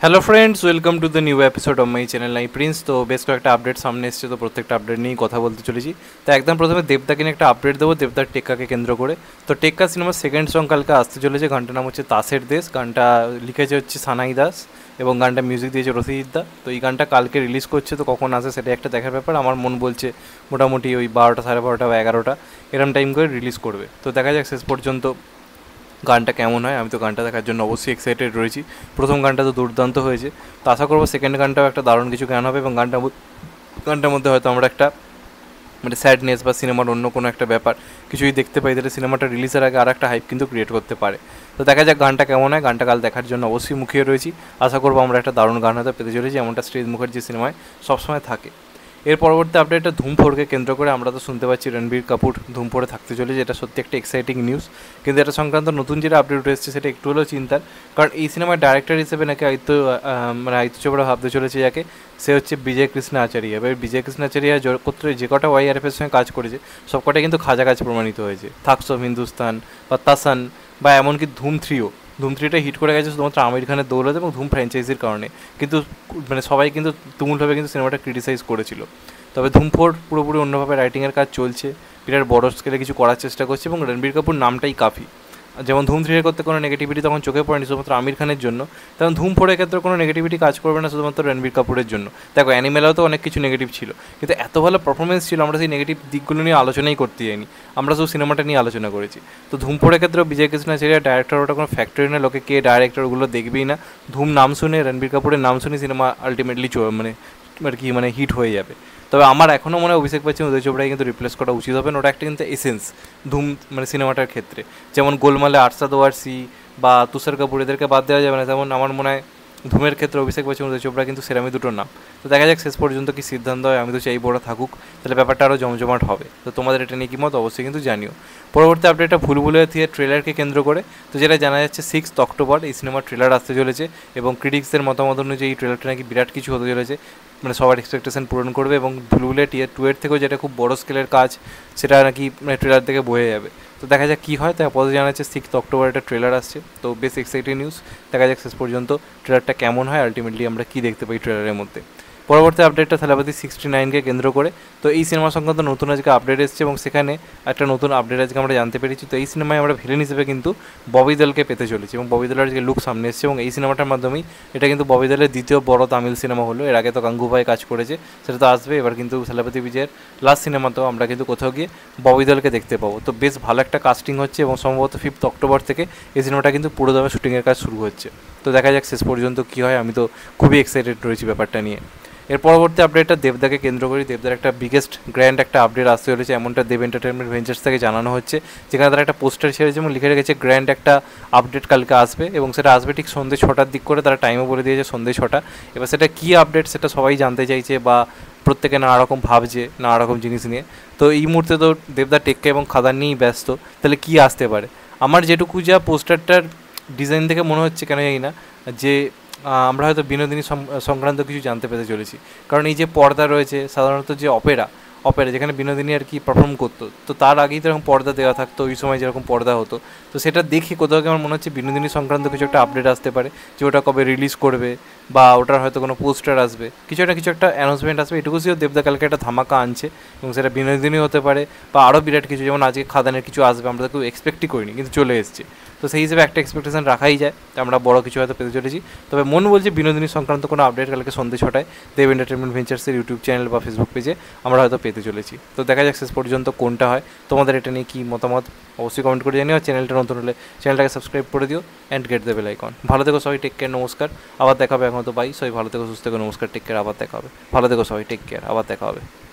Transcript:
Hello friends, welcome to the new episode of my channel I Prince. তো বেশ কয়েকটা update সামনে এসেছে, তো প্রত্যেকটা আপডেট নিয়েই কথা বলতে চলেছি। তো একদম প্রথমে দেবদাকে নিয়ে একটা আপডেট দেবো, দেবদার টেক্কাকে কেন্দ্র করে। তো টেক্কা সিনেমার সেকেন্ড সং কালকে আসতে চলেছে। গানটার নাম হচ্ছে তাসের দেশ। গানটা লিখেছে হচ্ছে সানাই দাস এবং গানটা মিউজিক দিয়েছে রথিজিৎ দা। তো এই গানটা কালকে রিলিজ করছে, তো কখন আসে সেটা একটা দেখার ব্যাপার। আমার মন বলছে মোটামুটি ওই 12টা, 12:30 বা 11টা এরম টাইম করে রিলিজ করবে। তো দেখা যাক শেষ পর্যন্ত গানটা কেমন হয়। আমি তো গানটা দেখার জন্য অবশ্যই এক্সাইটেড রয়েছি। প্রথম গানটা তো দুর্দান্ত হয়েছে, তো আশা করবো সেকেন্ড গানটাও একটা দারুণ কিছু গান হবে এবং গানটার মধ্যে হয়তো আমরা একটা মানে স্যাডনেস বা সিনেমার অন্য কোনো একটা ব্যাপার কিছুই দেখতে পাই, তাহলে সিনেমাটা রিলিজের আগে আর একটা হাইপ কিন্তু ক্রিয়েট করতে পারে। তো দেখা যাক গানটা কেমন হয়। গানটা কাল দেখার জন্য অবশ্যই মুখিয়ে রয়েছি। আশা করবো আমরা একটা দারুণ গান হয়তো পেতে চলেছি, এমনটা শ্রীজিৎ মুখার্জি সিনেমায় সবসময় থাকে। এর পরবর্তী আপডেটটা ধুম 4কে কেন্দ্র করে। আমরা তো শুনতে পাচ্ছি রণবীর কাপুর ধুম 4-এ থাকতে চলেছে, যেটা সত্যি একটা এক্সাইটিং নিউজ। কিন্তু এটা সংক্রান্ত নতুন যেটা আপডেট এসেছে সেটা একটু হলেও চিন্তার, কারণ এই সিনেমার ডাইরেক্টর হিসেবে নাকি আদিত্য চোপড়া ভাবতে চলেছে যাকে, সে হচ্ছে বিজয় কৃষ্ণ আচার্য। এবার বিজয় কৃষ্ণ আচার্য যে কটা ওয়াইআরএফের সঙ্গে কাজ করেছে সব কটাই কিন্তু খাজা কাজ প্রমাণিত হয়েছে। থাকস অফ হিন্দুস্তান বা তাসান বা এমনকি ধুম 3ও, ধুম 3টা হিট করে গেছে শুধুমাত্র আমির খানের দৌলত এবং ধুম ফ্র্যাঞ্চাইজির কারণে। কিন্তু মানে সবাই কিন্তু তুমুলভাবে কিন্তু সিনেমাটা ক্রিটিসাইজ করেছিল। তবে ধুম 4 পুরোপুরি অন্যভাবে রাইটিংয়ের কাজ চলছে, বিরাট বড় স্কেলে কিছু করার চেষ্টা করছে এবং রণবীর কাপুর নামটাই কাফি। যেমন ধুম 3 করতে কোনো নেগেটিভিটি তখন চোখে পড়েনি শুধুমাত্র আমির খানের জন্য, তেমন ধুম 4-এর ক্ষেত্রে কোনো নেগেটিভিটি কাজ করবে না শুধুমাত্র রণবীর কাপুরের জন্য। দেখো অ্যানিমেলেও তো অনেক কিছু নেগেটিভ ছিল, কিন্তু এত ভালো পারফরমেন্স ছিল আমরা সেই নেগেটিভ দিকগুলো নিয়ে আলোচনাই করতে যাইনি, আমরা শুধু সিনেমাটা নিয়ে আলোচনা করেছি। তো ধুম 4-এর ক্ষেত্রেও বিজয় কৃষ্ণ আচার্য ডাইরেক্টর, ওটা কোনো ফ্যাক্টরি না, লোকে কে ডাইরেক্টর ওগুলো দেখবেই না। ধুম নাম শুনে, রণবীর কাপুরের নাম শুনে সিনেমা আলটিমেটলি মানে আর কি মানে হিট হয়ে যাবে। তবে আমার এখনও মনে হয় অভিষেক বচ্চন, উদয় চোপড়াকে কিন্তু রিপ্লেস করা উচিত হবে না। ওটা একটা কিন্তু এসেন্স ধুম মানে সিনেমাটার ক্ষেত্রে। যেমন গোলমালে আরশাদ ওয়ারসি বা তুষার কাপুর এদেরকে বাদ দেওয়া যাবে না, তেমন আমার মনে হয় ধুমের ক্ষেত্রে অভিষেক বচ্চন, উদয় চোপড়া কিন্তু সেরামি দুটোর নাম। তো দেখা যাক শেষ পর্যন্ত কি সিদ্ধান্ত হয়। আমি তো চাই বড় থাকুক, তাহলে ব্যাপারটা আরও জমজমাট হবে। তো তোমাদের এটা নিয়ে কি মত অবশ্যই কিন্তু জানিও। পরবর্তী আপডেটটা ভুলভুলাইয়া 3-এর ট্রেলারকে কেন্দ্র করে। তো যেটা জানা যাচ্ছে 6 অক্টোবর এই সিনেমার ট্রেলার আসতে চলেছে এবং ক্রিটিক্সদের মতামত অনুযায়ী এই ট্রেলারটা নাকি বিরাট কিছু হতে চলেছে, মানে সবার এক্সপেকটেশন পূরণ করবে এবং ভুলভুলাইয়া টিয়ার 2-এর থেকেও যেটা খুব বড় স্কেলের কাজ সেটা নাকি মানে ট্রেলার থেকে বয়ে যাবে। তো দেখা যাক কী হয়। তাই আপাতত জানা যাচ্ছে 6 অক্টোবর একটা ট্রেলার আসছে, তো বেশ এক্সাইটিং নিউজ। দেখা যাক শেষ পর্যন্ত ট্রেলারটা কেমন হয়, আলটিমেটলি আমরা কী দেখতে পাই ট্রেলারের মধ্যে। পরবর্তী আপডেটটা থালাপতি 69-কে কেন্দ্র করে। তো এই সিনেমা সংক্রান্ত নতুন আজকে আপডেট এসেছে এবং সেখানে একটা নতুন আপডেট আজকে আমরা জানতে পেরেছি। তো এই সিনেমায় আমরা ভিলেন হিসেবে কিন্তু ববি দেওলকে পেতে চলেছি এবং ববি দেওলের আজকে লুক সামনে এসেছে এবং এই সিনেমাটার মাধ্যমেই এটা কিন্তু ববি দেওলের দ্বিতীয় বড় তামিল সিনেমা হলো। এর আগে তো গাঙ্গুবাই কাজ করেছে, সেটা তো আসবে। এবার কিন্তু থালাপতি বিজয়ের লাস্ট সিনেমাতেও আমরা কিন্তু কোথাও গিয়ে ববি দেওলকে দেখতে পাবো। তো বেশ ভালো একটা কাস্টিং হচ্ছে এবং সম্ভবত 5 অক্টোবর থেকে এই সিনেমাটা কিন্তু পুরো দমে শুটিংয়ের কাজ শুরু হচ্ছে। তো দেখা যাক শেষ পর্যন্ত কী হয়। আমি তো খুবই এক্সাইটেড রয়েছি ব্যাপারটা নিয়ে। এর পরবর্তী আপডেটটা দেবদাকে কেন্দ্র করি। দেবদার একটা বিগেস্ট গ্র্যান্ড একটা আপডেট আসতে চলেছে, এমনটা দেব এন্টারটেনমেন্ট ভেঞ্চার্স থেকে জানানো হচ্ছে, যেখানে তারা একটা পোস্টার ছেড়েছে এবং লিখে রেখেছে গ্র্যান্ড একটা আপডেট কালকে আসবে এবং সেটা আসবে ঠিক সন্ধ্যে 6টার দিক করে। তারা টাইমও বলে দিয়েছে সন্ধ্যে 6টা। এবার সেটা কী আপডেট সেটা সবাই জানতে চাইছে বা প্রত্যেকে নানা রকম ভাবছে নানা রকম জিনিস নিয়ে। তো এই মুহূর্তে তো দেবদা টেক্কা এবং খাদান নিয়েই ব্যস্ত, তাহলে কী আসতে পারে। আমার যেটুকু যা পোস্টারটার ডিজাইন থেকে মনে হচ্ছে কেন জানি না যে আমরা হয়তো বিনোদিনী সংক্রান্ত কিছু জানতে পেরে চলেছি, কারণ এই যে পর্দা রয়েছে সাধারণত যে অপেরা যেখানে বিনোদিনী আর কি পারফর্ম করতো, তো তার আগেই তো এরকম পর্দা দেওয়া থাকতো, ওই সময় যেরকম পর্দা হতো। তো সেটা দেখে কোথাও আমার মনে হচ্ছে বিনোদিনী সংক্রান্ত কিছু একটা আপডেট আসতে পারে, যে ওটা কবে রিলিজ করবে বা ওটার হয়তো কোনো পোস্টার আসবে, কিছু একটা অ্যানাউন্সমেন্ট আসবে। এটুকু সিও দেবদা কালকে একটা ধামাকা আনছে এবং সেটা বিনোদিনী হতে পারে বা আরও বিরাট কিছু, যেমন আজকে খাদানের কিছু আসবে, আমরা তো কেউ এক্সপেক্টই করিনি কিন্তু চলে এসছে। তো সেই হিসেবে একটা এক্সপেকটেশন রাখাই যায়, তো আমরা বড় কিছু হয়তো পেতে চলেছি। তবে মন বলছে বিনোদিনী সংক্রান্ত কোনো আপডেট কালকে সন্ধ্যে 6টায় দেব এন্টারটেনমেন্ট ভেঞ্চার্সের ইউটিউব চ্যানেল বা ফেসবুক পেজে আমরা হয়তো পেতে চলেছি। তো দেখা যাক শেষ পর্যন্ত কোনটা হয়। তোমাদের এটা নিয়ে কী মতামত অবশ্যই কমেন্ট করে জানিও। আর চ্যানেলটা নতুন হলে চ্যানেলটাকে সাবস্ক্রাইব করে দিও and get the bell icon. ভালো থেকো সবাই, টেক কেয়ার, নমস্কার, আবার দেখা হবে। এখন তো বাই, সবাই ভালো থেকো, সুস্থ থেকো, নমস্কার, টেক কেয়ার, আবার দেখা হবে। ভালো থেকো সবাই, টেক কেয়ার, আবার দেখা হবে।